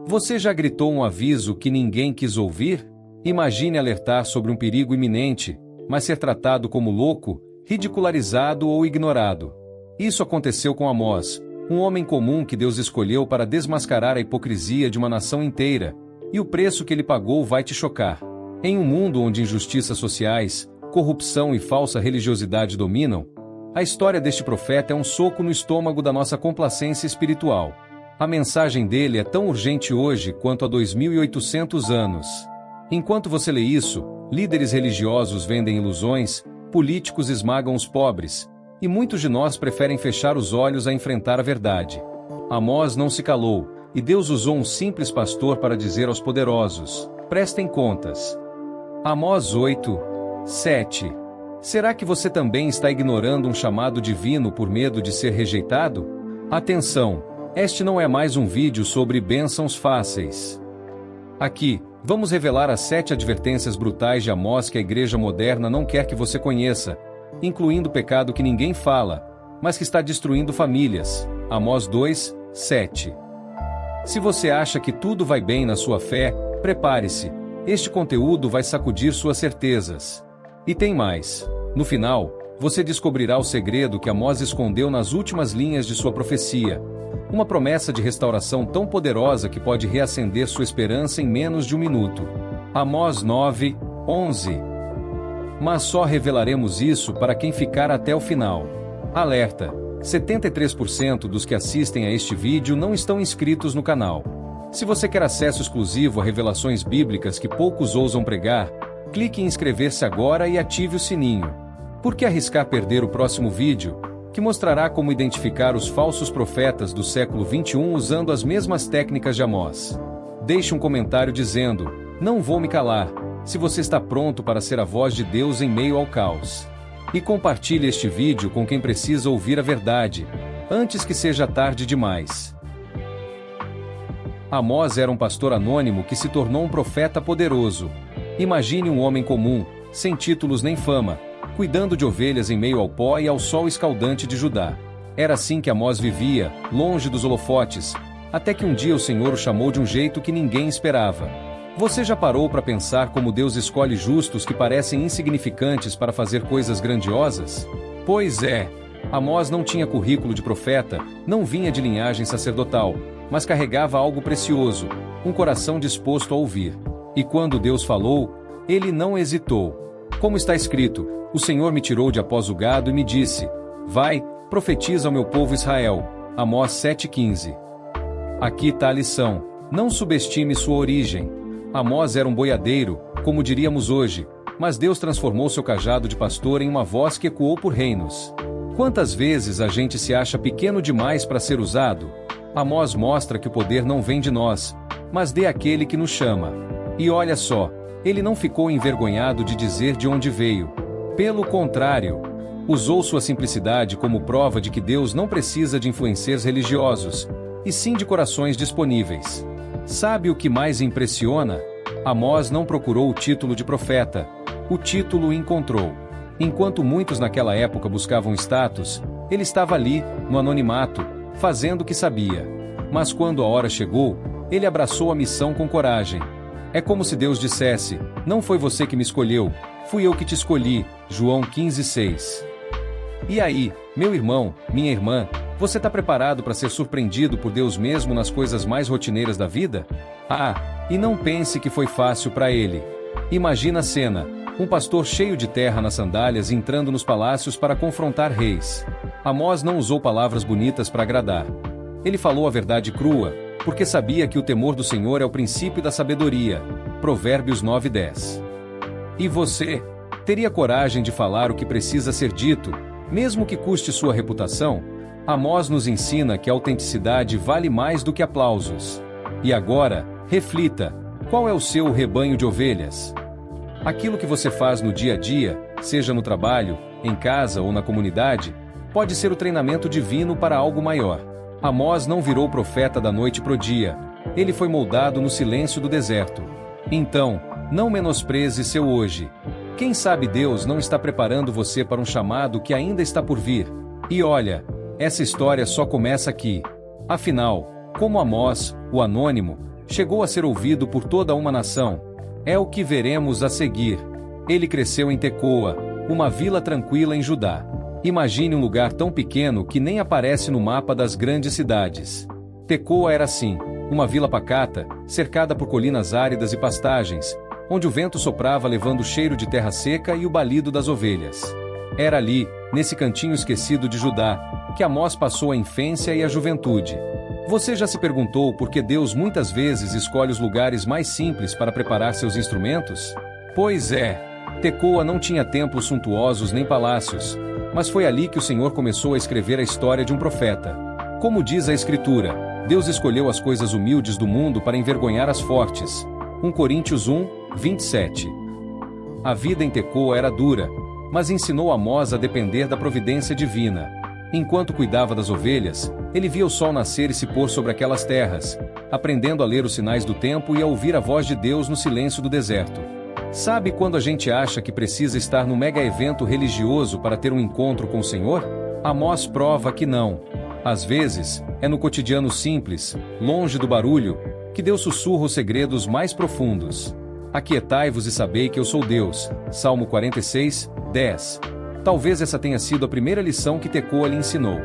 Você já gritou um aviso que ninguém quis ouvir? Imagine alertar sobre um perigo iminente, mas ser tratado como louco, ridicularizado ou ignorado. Isso aconteceu com Amós, um homem comum que Deus escolheu para desmascarar a hipocrisia de uma nação inteira, e o preço que ele pagou vai te chocar. Em um mundo onde injustiças sociais, corrupção e falsa religiosidade dominam, a história deste profeta é um soco no estômago da nossa complacência espiritual. A mensagem dele é tão urgente hoje quanto há 2800 anos. Enquanto você lê isso, líderes religiosos vendem ilusões, políticos esmagam os pobres, e muitos de nós preferem fechar os olhos a enfrentar a verdade. Amós não se calou, e Deus usou um simples pastor para dizer aos poderosos: prestem contas. Amós 8, 7. Será que você também está ignorando um chamado divino por medo de ser rejeitado? Atenção! Este não é mais um vídeo sobre bênçãos fáceis. Aqui, vamos revelar as 7 advertências brutais de Amós que a igreja moderna não quer que você conheça, incluindo o pecado que ninguém fala, mas que está destruindo famílias. Amós 2, 7. Se você acha que tudo vai bem na sua fé, prepare-se. Este conteúdo vai sacudir suas certezas. E tem mais. No final, você descobrirá o segredo que Amós escondeu nas últimas linhas de sua profecia. Uma promessa de restauração tão poderosa que pode reacender sua esperança em menos de um minuto. Amós 9, 11. Mas só revelaremos isso para quem ficar até o final. Alerta! 73% dos que assistem a este vídeo não estão inscritos no canal. Se você quer acesso exclusivo a revelações bíblicas que poucos ousam pregar, clique em inscrever-se agora e ative o sininho. Por que arriscar perder o próximo vídeo, que mostrará como identificar os falsos profetas do século 21 usando as mesmas técnicas de Amós? Deixe um comentário dizendo: não vou me calar, se você está pronto para ser a voz de Deus em meio ao caos. E compartilhe este vídeo com quem precisa ouvir a verdade, antes que seja tarde demais. Amós era um pastor anônimo que se tornou um profeta poderoso. Imagine um homem comum, sem títulos nem fama, cuidando de ovelhas em meio ao pó e ao sol escaldante de Judá. Era assim que Amós vivia, longe dos holofotes, até que um dia o Senhor o chamou de um jeito que ninguém esperava. Você já parou para pensar como Deus escolhe justos que parecem insignificantes para fazer coisas grandiosas? Pois é, Amós não tinha currículo de profeta, não vinha de linhagem sacerdotal, mas carregava algo precioso, um coração disposto a ouvir. E quando Deus falou, ele não hesitou. Como está escrito: o Senhor me tirou de após o gado e me disse: vai, profetiza ao meu povo Israel. Amós 7,15. Aqui está a lição: não subestime sua origem. Amós era um boiadeiro, como diríamos hoje, mas Deus transformou seu cajado de pastor em uma voz que ecoou por reinos. Quantas vezes a gente se acha pequeno demais para ser usado? Amós mostra que o poder não vem de nós, mas de aquele que nos chama. E olha só, ele não ficou envergonhado de dizer de onde veio. Pelo contrário, usou sua simplicidade como prova de que Deus não precisa de influencers religiosos, e sim de corações disponíveis. Sabe o que mais impressiona? Amós não procurou o título de profeta, o título o encontrou. Enquanto muitos naquela época buscavam status, ele estava ali, no anonimato, fazendo o que sabia. Mas quando a hora chegou, ele abraçou a missão com coragem. É como se Deus dissesse: não foi você que me escolheu, fui eu que te escolhi. João 15:6. E aí, meu irmão, minha irmã, você está preparado para ser surpreendido por Deus mesmo nas coisas mais rotineiras da vida? E não pense que foi fácil para ele. Imagina a cena: um pastor cheio de terra nas sandálias entrando nos palácios para confrontar reis. Amós não usou palavras bonitas para agradar. Ele falou a verdade crua, porque sabia que o temor do Senhor é o princípio da sabedoria. Provérbios 9:10. E você? Teria coragem de falar o que precisa ser dito, mesmo que custe sua reputação? Amós nos ensina que a autenticidade vale mais do que aplausos. E agora, reflita: qual é o seu rebanho de ovelhas? Aquilo que você faz no dia a dia, seja no trabalho, em casa ou na comunidade, pode ser o treinamento divino para algo maior. Amós não virou profeta da noite pro dia. Ele foi moldado no silêncio do deserto. Então, não menospreze seu hoje. Quem sabe Deus não está preparando você para um chamado que ainda está por vir. E olha, essa história só começa aqui. Afinal, como Amós, o anônimo, chegou a ser ouvido por toda uma nação. É o que veremos a seguir. Ele cresceu em Tecoa, uma vila tranquila em Judá. Imagine um lugar tão pequeno que nem aparece no mapa das grandes cidades. Tecoa era assim, uma vila pacata, cercada por colinas áridas e pastagens, onde o vento soprava levando o cheiro de terra seca e o balido das ovelhas. Era ali, nesse cantinho esquecido de Judá, que Amós passou a infância e a juventude. Você já se perguntou por que Deus muitas vezes escolhe os lugares mais simples para preparar seus instrumentos? Pois é, Tecoa não tinha templos suntuosos nem palácios, mas foi ali que o Senhor começou a escrever a história de um profeta. Como diz a Escritura, Deus escolheu as coisas humildes do mundo para envergonhar as fortes. 1 Coríntios 1, 27. A vida em Tecoa era dura, mas ensinou Amós a depender da providência divina. Enquanto cuidava das ovelhas, ele via o sol nascer e se pôr sobre aquelas terras, aprendendo a ler os sinais do tempo e a ouvir a voz de Deus no silêncio do deserto. Sabe quando a gente acha que precisa estar num mega evento religioso para ter um encontro com o Senhor? Amós prova que não. Às vezes, é no cotidiano simples, longe do barulho, que Deus sussurra os segredos mais profundos. Aquietai-vos e sabei que eu sou Deus. Salmo 46, 10. Talvez essa tenha sido a primeira lição que Tecoa lhe ensinou.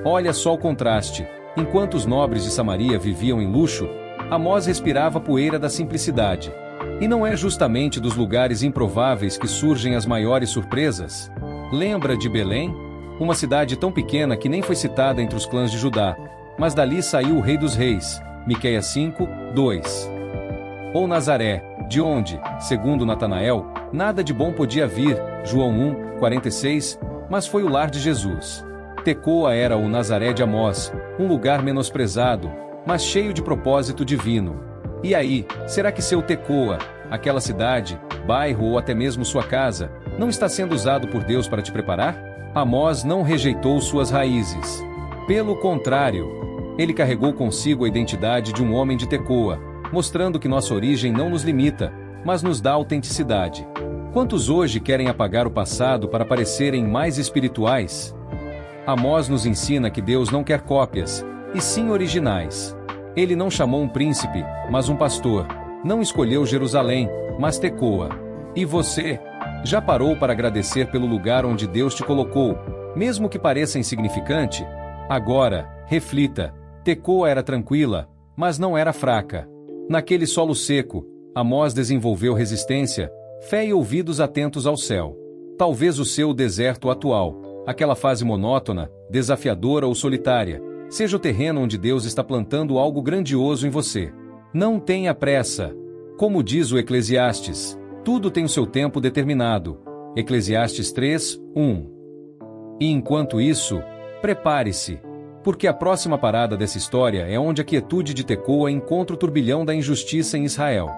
Olha só o contraste. Enquanto os nobres de Samaria viviam em luxo, Amós respirava a poeira da simplicidade. E não é justamente dos lugares improváveis que surgem as maiores surpresas? Lembra de Belém? Uma cidade tão pequena que nem foi citada entre os clãs de Judá, mas dali saiu o Rei dos Reis. Miqueias 5, 2. Ou Nazaré, de onde, segundo Natanael, nada de bom podia vir, João 1, 46, mas foi o lar de Jesus. Tecoa era o Nazaré de Amós, um lugar menosprezado, mas cheio de propósito divino. E aí, será que seu Tecoa, aquela cidade, bairro ou até mesmo sua casa, não está sendo usado por Deus para te preparar? Amós não rejeitou suas raízes. Pelo contrário, ele carregou consigo a identidade de um homem de Tecoa, mostrando que nossa origem não nos limita, mas nos dá autenticidade. Quantos hoje querem apagar o passado para parecerem mais espirituais? Amós nos ensina que Deus não quer cópias, e sim originais. Ele não chamou um príncipe, mas um pastor. Não escolheu Jerusalém, mas Tecoa. E você? Já parou para agradecer pelo lugar onde Deus te colocou, mesmo que pareça insignificante? Agora, reflita. Tecoa era tranquila, mas não era fraca. Naquele solo seco, Amós desenvolveu resistência, fé e ouvidos atentos ao céu. Talvez o seu deserto atual, aquela fase monótona, desafiadora ou solitária, seja o terreno onde Deus está plantando algo grandioso em você. Não tenha pressa. Como diz o Eclesiastes, tudo tem o seu tempo determinado. Eclesiastes 3, 1. E enquanto isso, prepare-se. Porque a próxima parada dessa história é onde a quietude de Tecoa encontra o turbilhão da injustiça em Israel.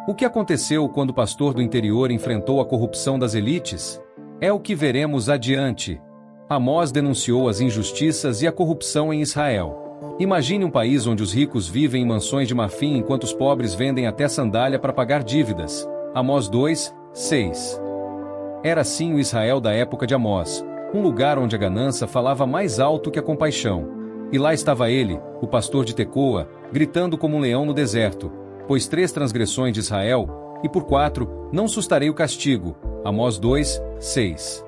O que aconteceu quando o pastor do interior enfrentou a corrupção das elites? É o que veremos adiante. Amós denunciou as injustiças e a corrupção em Israel. Imagine um país onde os ricos vivem em mansões de marfim enquanto os pobres vendem até sandália para pagar dívidas. Amós 2, 6. Era assim o Israel da época de Amós, um lugar onde a ganância falava mais alto que a compaixão. E lá estava ele, o pastor de Tecoa, gritando como um leão no deserto, pois 3 transgressões de Israel, e por 4, não sustarei o castigo. Amós 2, 6.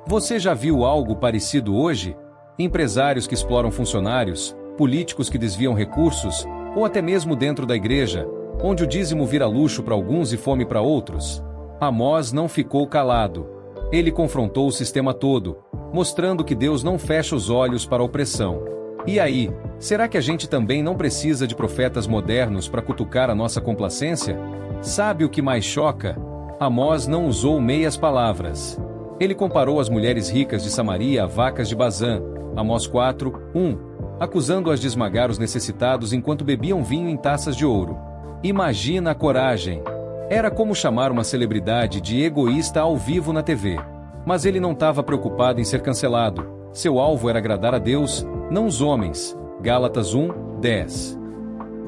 Você já viu algo parecido hoje? Empresários que exploram funcionários, políticos que desviam recursos, ou até mesmo dentro da igreja, onde o dízimo vira luxo para alguns e fome para outros? Amós não ficou calado. Ele confrontou o sistema todo, mostrando que Deus não fecha os olhos para a opressão. E aí, será que a gente também não precisa de profetas modernos para cutucar a nossa complacência? Sabe o que mais choca? Amós não usou meias palavras. Ele comparou as mulheres ricas de Samaria a vacas de Bazã, Amós 4, 1, acusando-as de esmagar os necessitados enquanto bebiam vinho em taças de ouro. Imagina a coragem! Era como chamar uma celebridade de egoísta ao vivo na TV. Mas ele não estava preocupado em ser cancelado. Seu alvo era agradar a Deus, não os homens. Gálatas 1, 10.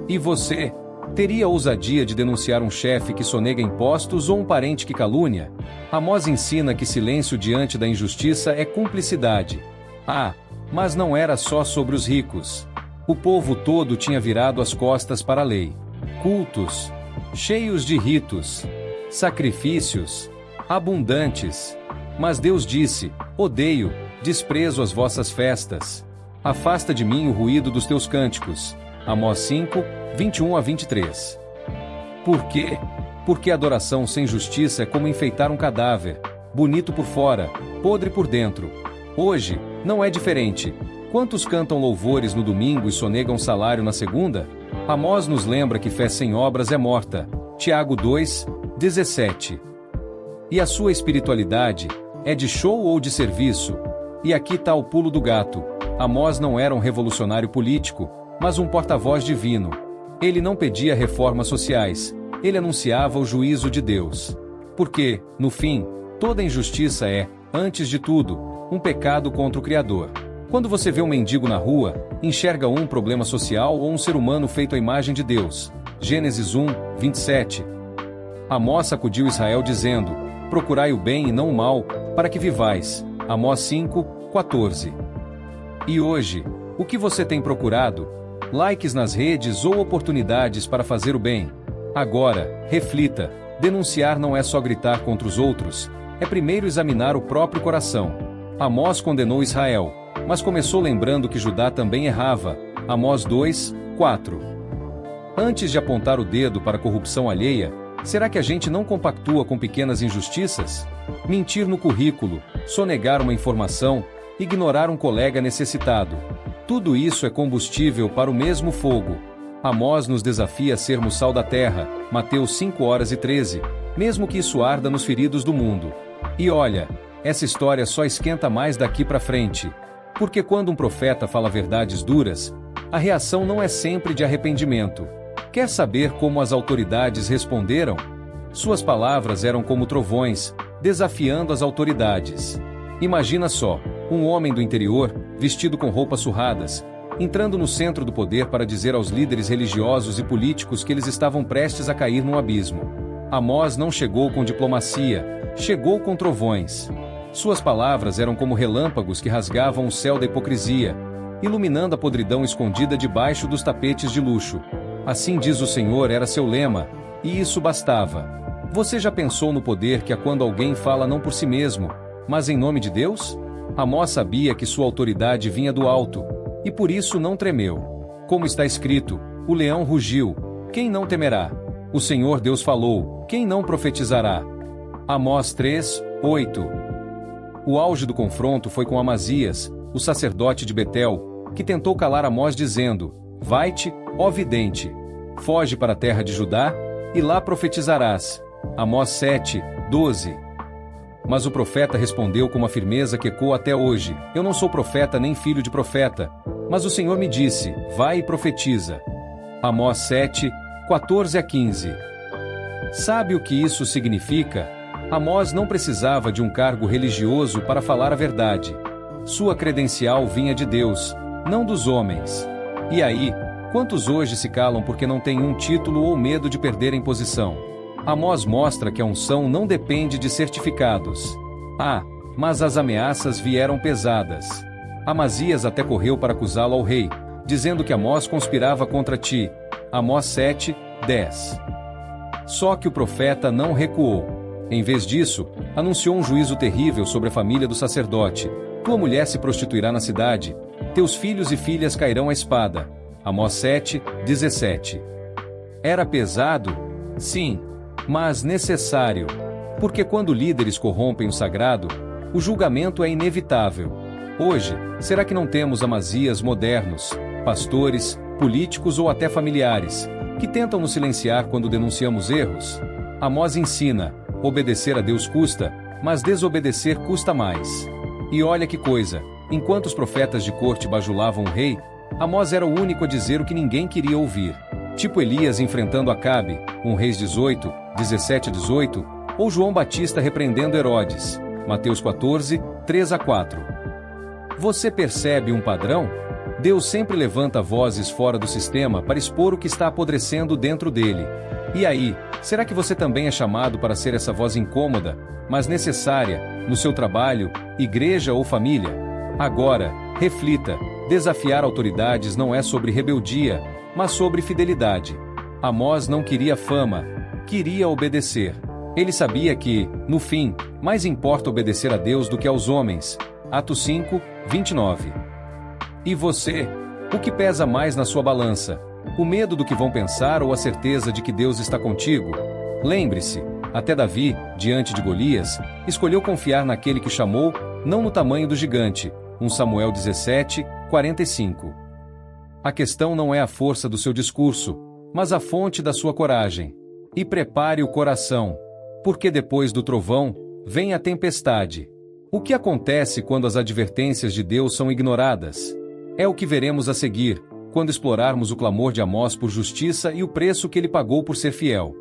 E você? Teria ousadia de denunciar um chefe que sonega impostos ou um parente que calúnia? Amós ensina que silêncio diante da injustiça é cumplicidade. Ah, mas não era só sobre os ricos. O povo todo tinha virado as costas para a lei. cultos, cheios de ritos, sacrifícios, abundantes. Mas Deus disse: odeio, desprezo as vossas festas. Afasta de mim o ruído dos teus cânticos. Amós 5, 21 a 23. Por quê? Porque adoração sem justiça é como enfeitar um cadáver, bonito por fora, podre por dentro. Hoje, não é diferente. Quantos cantam louvores no domingo e sonegam salário na segunda? Amós nos lembra que fé sem obras é morta. Tiago 2, 17. E a sua espiritualidade é de show ou de serviço? E aqui tá o pulo do gato. Amós não era um revolucionário político, mas um porta-voz divino. Ele não pedia reformas sociais, ele anunciava o juízo de Deus. Porque, no fim, toda injustiça é, antes de tudo, um pecado contra o Criador. Quando você vê um mendigo na rua, enxerga um problema social ou um ser humano feito à imagem de Deus. Gênesis 1, 27. Amós sacudiu Israel dizendo: procurai o bem e não o mal, para que vivais. Amós 5, 14. E hoje, o que você tem procurado? Likes nas redes ou oportunidades para fazer o bem? Agora, reflita: denunciar não é só gritar contra os outros, é primeiro examinar o próprio coração. Amós condenou Israel, mas começou lembrando que Judá também errava. Amós 2, 4. Antes de apontar o dedo para a corrupção alheia, será que a gente não compactua com pequenas injustiças? Mentir no currículo, sonegar uma informação, ignorar um colega necessitado. Tudo isso é combustível para o mesmo fogo. Amós nos desafia a sermos sal da terra, Mateus 5 horas e 13, mesmo que isso arda nos feridos do mundo. E olha, essa história só esquenta mais daqui para frente. Porque quando um profeta fala verdades duras, a reação não é sempre de arrependimento. Quer saber como as autoridades responderam? Suas palavras eram como trovões, desafiando as autoridades. Imagina só, um homem do interior, vestido com roupas surradas, entrando no centro do poder para dizer aos líderes religiosos e políticos que eles estavam prestes a cair num abismo. Amós não chegou com diplomacia, chegou com trovões. Suas palavras eram como relâmpagos que rasgavam o céu da hipocrisia, iluminando a podridão escondida debaixo dos tapetes de luxo. Assim diz o Senhor era seu lema, e isso bastava. Você já pensou no poder que há quando alguém fala não por si mesmo, mas em nome de Deus? Amós sabia que sua autoridade vinha do alto, e por isso não tremeu. Como está escrito: o leão rugiu, quem não temerá? O Senhor Deus falou, quem não profetizará? Amós 3, 8. O auge do confronto foi com Amazias, o sacerdote de Betel, que tentou calar Amós dizendo: vai-te, ó vidente, foge para a terra de Judá, e lá profetizarás. Amós 7, 12. Mas o profeta respondeu com uma firmeza que ecoa até hoje: eu não sou profeta nem filho de profeta, mas o Senhor me disse: vai e profetiza. Amós 7, 14 a 15. Sabe o que isso significa? Amós não precisava de um cargo religioso para falar a verdade. Sua credencial vinha de Deus, não dos homens. E aí, quantos hoje se calam porque não têm um título ou medo de perderem posição? Amós mostra que a unção não depende de certificados. Ah, mas as ameaças vieram pesadas. Amazias até correu para acusá-lo ao rei, dizendo que Amós conspirava contra ti. Amós 7, 10. Só que o profeta não recuou. Em vez disso, anunciou um juízo terrível sobre a família do sacerdote. Tua mulher se prostituirá na cidade, teus filhos e filhas cairão à espada. Amós 7, 17. Era pesado? Sim, mas necessário. Porque quando líderes corrompem o sagrado, o julgamento é inevitável. Hoje, será que não temos Amazias modernos, pastores, políticos ou até familiares, que tentam nos silenciar quando denunciamos erros? Amós ensina: obedecer a Deus custa, mas desobedecer custa mais. E olha que coisa, enquanto os profetas de corte bajulavam o rei, Amós era o único a dizer o que ninguém queria ouvir. Tipo Elias enfrentando Acabe, 1 Reis 18, 17 a 18, ou João Batista repreendendo Herodes, Mateus 14, 3 a 4. Você percebe um padrão? Deus sempre levanta vozes fora do sistema para expor o que está apodrecendo dentro dele. E aí, será que você também é chamado para ser essa voz incômoda, mas necessária, no seu trabalho, igreja ou família? Agora, reflita: desafiar autoridades não é sobre rebeldia, mas sobre fidelidade. Amós não queria fama, queria obedecer. Ele sabia que, no fim, mais importa obedecer a Deus do que aos homens. Atos 5, 29. E você? O que pesa mais na sua balança? O medo do que vão pensar ou a certeza de que Deus está contigo? Lembre-se, até Davi, diante de Golias, escolheu confiar naquele que chamou, não no tamanho do gigante. 1 Samuel 17, 45. A questão não é a força do seu discurso, mas a fonte da sua coragem. E prepare o coração, porque depois do trovão, vem a tempestade. O que acontece quando as advertências de Deus são ignoradas? É o que veremos a seguir, quando explorarmos o clamor de Amós por justiça e o preço que ele pagou por ser fiel.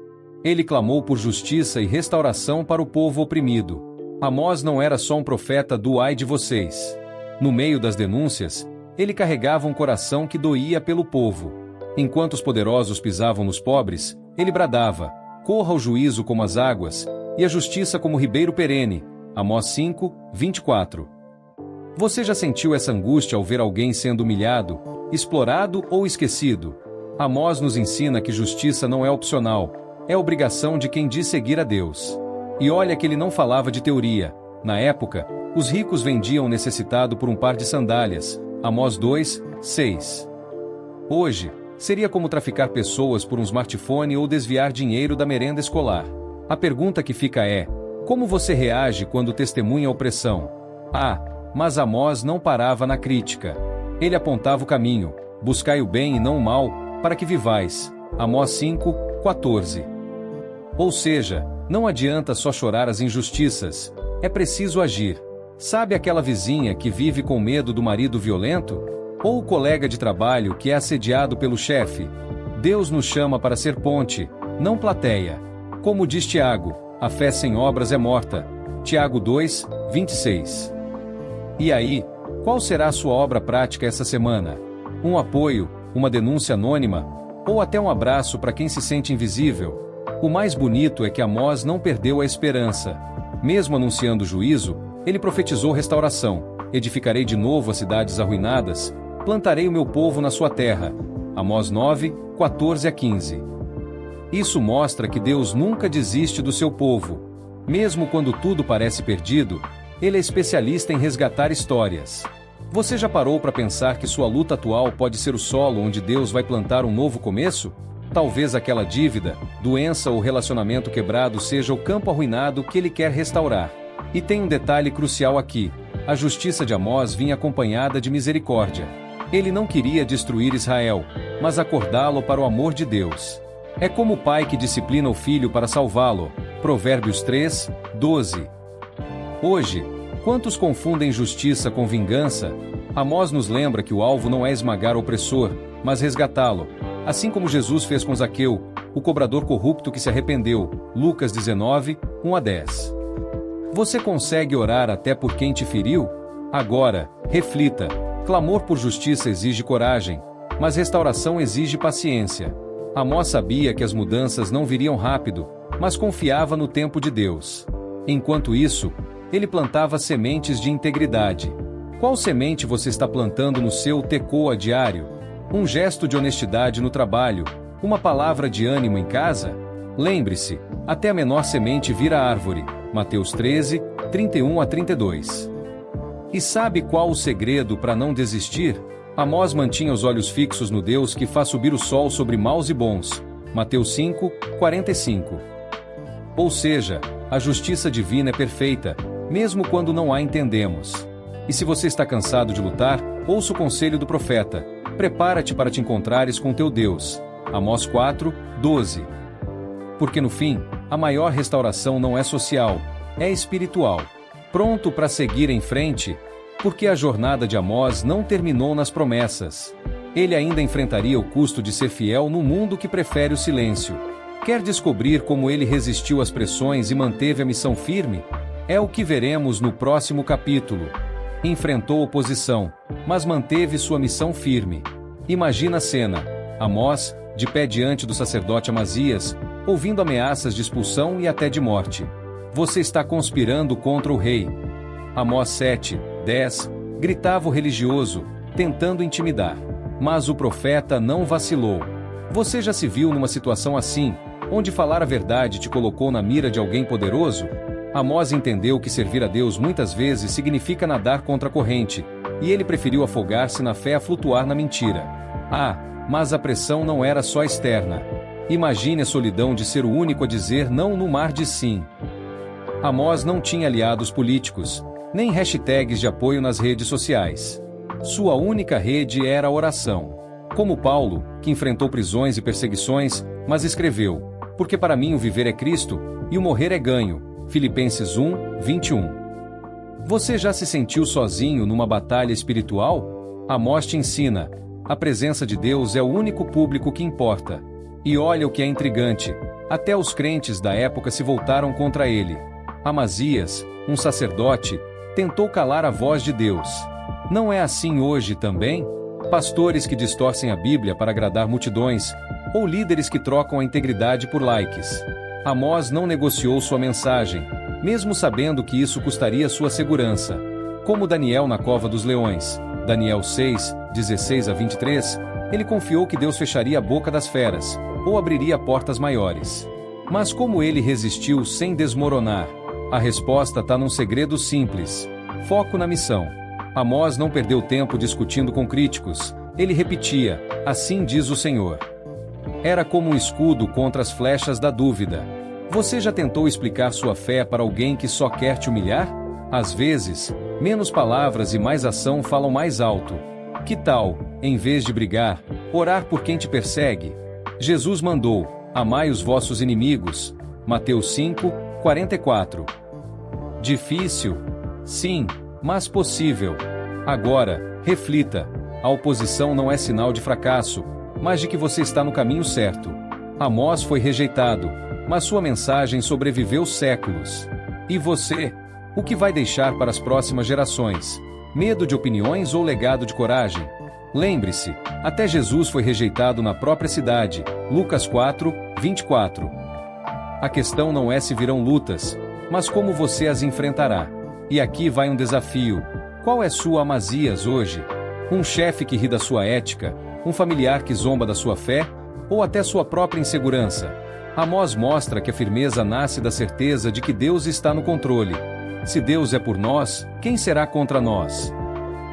Ele clamou por justiça e restauração para o povo oprimido. Amós não era só um profeta do ai de vocês. No meio das denúncias, ele carregava um coração que doía pelo povo. Enquanto os poderosos pisavam nos pobres, ele bradava: corra o juízo como as águas, e a justiça como o ribeiro perene. Amós 5, 24. Você já sentiu essa angústia ao ver alguém sendo humilhado, explorado ou esquecido? Amós nos ensina que justiça não é opcional, é obrigação de quem diz seguir a Deus. E olha que ele não falava de teoria. Na época, os ricos vendiam o necessitado por um par de sandálias. Amós 2, 6. Hoje, seria como traficar pessoas por um smartphone ou desviar dinheiro da merenda escolar. A pergunta que fica é: como você reage quando testemunha a opressão? Mas Amós não parava na crítica. Ele apontava o caminho: buscai o bem e não o mal, para que vivais. Amós 5, 14. Ou seja, não adianta só chorar as injustiças, é preciso agir. Sabe aquela vizinha que vive com medo do marido violento? Ou o colega de trabalho que é assediado pelo chefe? Deus nos chama para ser ponte, não plateia. Como diz Tiago, a fé sem obras é morta. Tiago 2, 26. E aí, qual será a sua obra prática essa semana? Um apoio, uma denúncia anônima, ou até um abraço para quem se sente invisível? O mais bonito é que Amós não perdeu a esperança. Mesmo anunciando o juízo, ele profetizou restauração: edificarei de novo as cidades arruinadas, plantarei o meu povo na sua terra. Amós 9, 14 a 15. Isso mostra que Deus nunca desiste do seu povo. Mesmo quando tudo parece perdido, Ele é especialista em resgatar histórias. Você já parou para pensar que sua luta atual pode ser o solo onde Deus vai plantar um novo começo? Talvez aquela dívida, doença ou relacionamento quebrado seja o campo arruinado que Ele quer restaurar. E tem um detalhe crucial aqui: a justiça de Amós vinha acompanhada de misericórdia. Ele não queria destruir Israel, mas acordá-lo para o amor de Deus. É como o pai que disciplina o filho para salvá-lo. Provérbios 3, 12. Hoje, quantos confundem justiça com vingança? Amós nos lembra que o alvo não é esmagar o opressor, mas resgatá-lo. Assim como Jesus fez com Zaqueu, o cobrador corrupto que se arrependeu. Lucas 19, 1 a 10. Você consegue orar até por quem te feriu? Agora, reflita. Clamor por justiça exige coragem, mas restauração exige paciência. Amós sabia que as mudanças não viriam rápido, mas confiava no tempo de Deus. Enquanto isso, ele plantava sementes de integridade. Qual semente você está plantando no seu tecoa diário? Um gesto de honestidade no trabalho? Uma palavra de ânimo em casa? Lembre-se, até a menor semente vira árvore. Mateus 13, 31 a 32. E sabe qual o segredo para não desistir? Amós mantinha os olhos fixos no Deus que faz subir o sol sobre maus e bons. Mateus 5, 45. Ou seja, a justiça divina é perfeita, mesmo quando não a entendemos. E se você está cansado de lutar, ouça o conselho do profeta: prepara-te para te encontrares com teu Deus. Amós 4, 12. Porque no fim, a maior restauração não é social, é espiritual. Pronto para seguir em frente? Porque a jornada de Amós não terminou nas promessas. Ele ainda enfrentaria o custo de ser fiel no mundo que prefere o silêncio. Quer descobrir como ele resistiu às pressões e manteve a missão firme? É o que veremos no próximo capítulo. Enfrentou oposição, mas manteve sua missão firme. Imagina a cena: Amós, de pé diante do sacerdote Amazias, ouvindo ameaças de expulsão e até de morte. Você está conspirando contra o rei. Amós 7, 10, gritava o religioso, tentando intimidar. Mas o profeta não vacilou. Você já se viu numa situação assim, onde falar a verdade te colocou na mira de alguém poderoso? Amós entendeu que servir a Deus muitas vezes significa nadar contra a corrente, e ele preferiu afogar-se na fé a flutuar na mentira. Mas a pressão não era só externa. Imagine a solidão de ser o único a dizer não no mar de sim. Amós não tinha aliados políticos, nem hashtags de apoio nas redes sociais. Sua única rede era a oração. Como Paulo, que enfrentou prisões e perseguições, mas escreveu: porque para mim o viver é Cristo, e o morrer é ganho. Filipenses 1, 21. Você já se sentiu sozinho numa batalha espiritual? Amós te ensina: a presença de Deus é o único público que importa. E olha o que é intrigante: até os crentes da época se voltaram contra ele. Amazias, um sacerdote, tentou calar a voz de Deus. Não é assim hoje também? Pastores que distorcem a Bíblia para agradar multidões, ou líderes que trocam a integridade por likes. Amós não negociou sua mensagem, mesmo sabendo que isso custaria sua segurança. Como Daniel na cova dos leões, Daniel 6, 16 a 23, ele confiou que Deus fecharia a boca das feras, ou abriria portas maiores. Mas como ele resistiu sem desmoronar? A resposta está num segredo simples: foco na missão. Amós não perdeu tempo discutindo com críticos, ele repetia: assim diz o Senhor. Era como um escudo contra as flechas da dúvida. Você já tentou explicar sua fé para alguém que só quer te humilhar? Às vezes, menos palavras e mais ação falam mais alto. Que tal, em vez de brigar, orar por quem te persegue? Jesus mandou: amai os vossos inimigos. Mateus 5, 44. Difícil? Sim, mas possível. Agora, reflita: a oposição não é sinal de fracasso, mas de que você está no caminho certo. Amós foi rejeitado, mas sua mensagem sobreviveu séculos. E você? O que vai deixar para as próximas gerações? Medo de opiniões ou legado de coragem? Lembre-se, até Jesus foi rejeitado na própria cidade. Lucas 4, 24. A questão não é se virão lutas, mas como você as enfrentará. E aqui vai um desafio: qual é sua Amazias hoje? Um chefe que ri da sua ética, um familiar que zomba da sua fé, ou até sua própria insegurança? Amós mostra que a firmeza nasce da certeza de que Deus está no controle. Se Deus é por nós, quem será contra nós?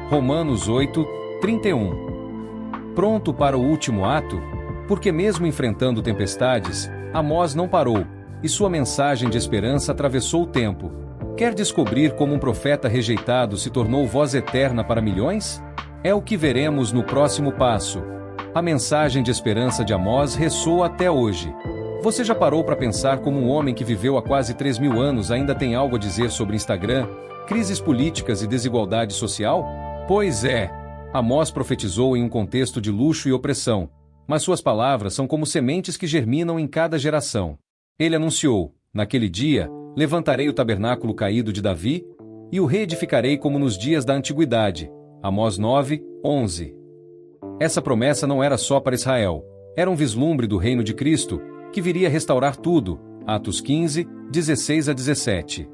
Romanos 8, 31. Pronto para o último ato? Porque mesmo enfrentando tempestades, Amós não parou, e sua mensagem de esperança atravessou o tempo. Quer descobrir como um profeta rejeitado se tornou voz eterna para milhões? É o que veremos no próximo passo. A mensagem de esperança de Amós ressoa até hoje. Você já parou para pensar como um homem que viveu há quase 3.000 anos ainda tem algo a dizer sobre Instagram, crises políticas e desigualdade social? Pois é, Amós profetizou em um contexto de luxo e opressão, mas suas palavras são como sementes que germinam em cada geração. Ele anunciou: naquele dia, levantarei o tabernáculo caído de Davi, e o reedificarei como nos dias da antiguidade. Amós 9, 11. Essa promessa não era só para Israel, era um vislumbre do reino de Cristo, que viria restaurar tudo. Atos 15, 16 a 17.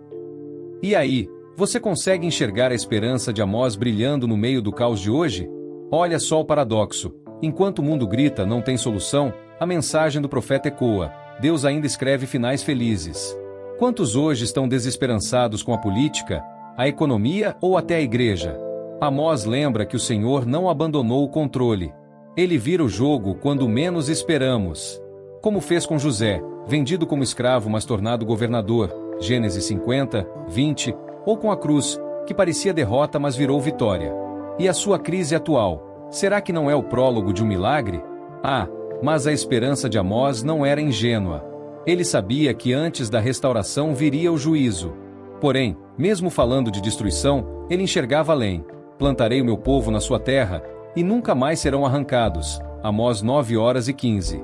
E aí, você consegue enxergar a esperança de Amós brilhando no meio do caos de hoje? Olha só o paradoxo: enquanto o mundo grita não tem solução, a mensagem do profeta ecoa: Deus ainda escreve finais felizes. Quantos hoje estão desesperançados com a política, a economia ou até a igreja? Amós lembra que o Senhor não abandonou o controle. Ele vira o jogo quando menos esperamos. Como fez com José, vendido como escravo mas tornado governador, Gênesis 50, 20, ou com a cruz, que parecia derrota mas virou vitória. E a sua crise atual, será que não é o prólogo de um milagre? Mas a esperança de Amós não era ingênua. Ele sabia que antes da restauração viria o juízo. Porém, mesmo falando de destruição, ele enxergava além: plantarei o meu povo na sua terra, e nunca mais serão arrancados. Amós 9 horas e 15.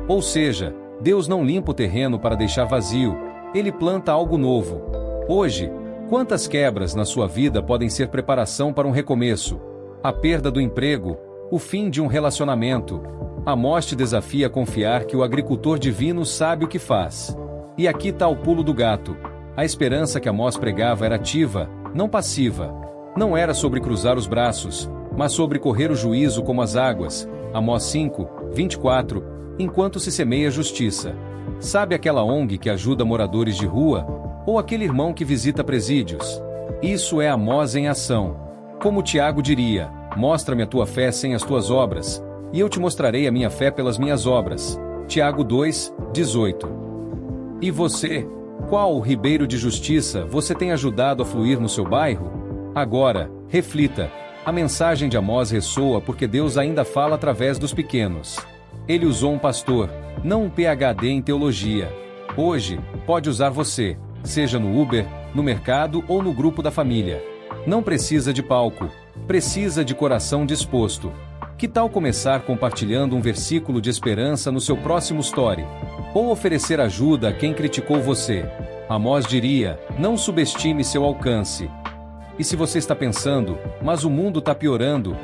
Ou seja, Deus não limpa o terreno para deixar vazio, ele planta algo novo. Hoje, quantas quebras na sua vida podem ser preparação para um recomeço? A perda do emprego, o fim de um relacionamento. Amós te desafia a confiar que o agricultor divino sabe o que faz. E aqui está o pulo do gato. A esperança que Amós pregava era ativa, não passiva. Não era sobre cruzar os braços, mas sobre correr o juízo como as águas. Amós 5, 24, enquanto se semeia justiça. Sabe aquela ONG que ajuda moradores de rua? Ou aquele irmão que visita presídios? Isso é Amós em ação. Como Tiago diria, mostra-me a tua fé sem as tuas obras, e eu te mostrarei a minha fé pelas minhas obras. Tiago 2, 18. E você? Qual ribeiro de justiça você tem ajudado a fluir no seu bairro? Agora, reflita. A mensagem de Amós ressoa porque Deus ainda fala através dos pequenos. Ele usou um pastor, não um PhD em teologia. Hoje, pode usar você, seja no Uber, no mercado ou no grupo da família. Não precisa de palco, precisa de coração disposto. Que tal começar compartilhando um versículo de esperança no seu próximo story? Ou oferecer ajuda a quem criticou você? Amós diria, não subestime seu alcance. E se você está pensando, mas o mundo está piorando?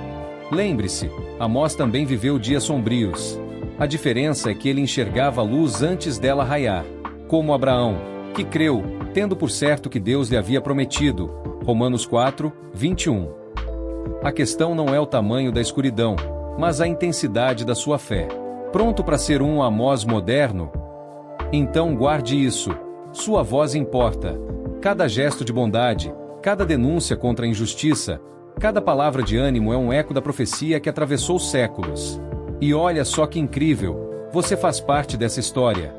Lembre-se, Amós também viveu dias sombrios. A diferença é que ele enxergava a luz antes dela raiar. Como Abraão, que creu, tendo por certo que Deus lhe havia prometido. Romanos 4, 21. A questão não é o tamanho da escuridão, mas a intensidade da sua fé. Pronto para ser um Amós moderno? Então guarde isso. Sua voz importa. Cada gesto de bondade, cada denúncia contra a injustiça, cada palavra de ânimo é um eco da profecia que atravessou séculos. E olha só que incrível, você faz parte dessa história.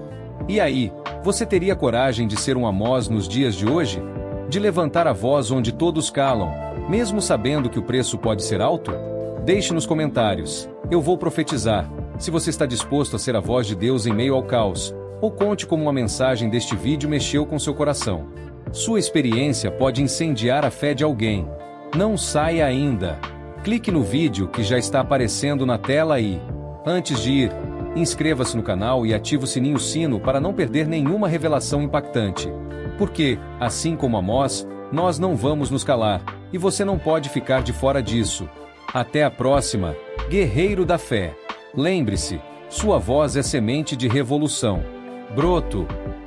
E aí, você teria coragem de ser um Amós nos dias de hoje? De levantar a voz onde todos calam, mesmo sabendo que o preço pode ser alto? Deixe nos comentários. Eu vou profetizar. Se você está disposto a ser a voz de Deus em meio ao caos, ou conte como uma mensagem deste vídeo mexeu com seu coração. Sua experiência pode incendiar a fé de alguém. Não saia ainda. Clique no vídeo que já está aparecendo na tela e, antes de ir, inscreva-se no canal e ative o sininho para não perder nenhuma revelação impactante. Porque, assim como Amós, nós não vamos nos calar, e você não pode ficar de fora disso. Até a próxima, guerreiro da fé. Lembre-se, sua voz é semente de revolução. Broto.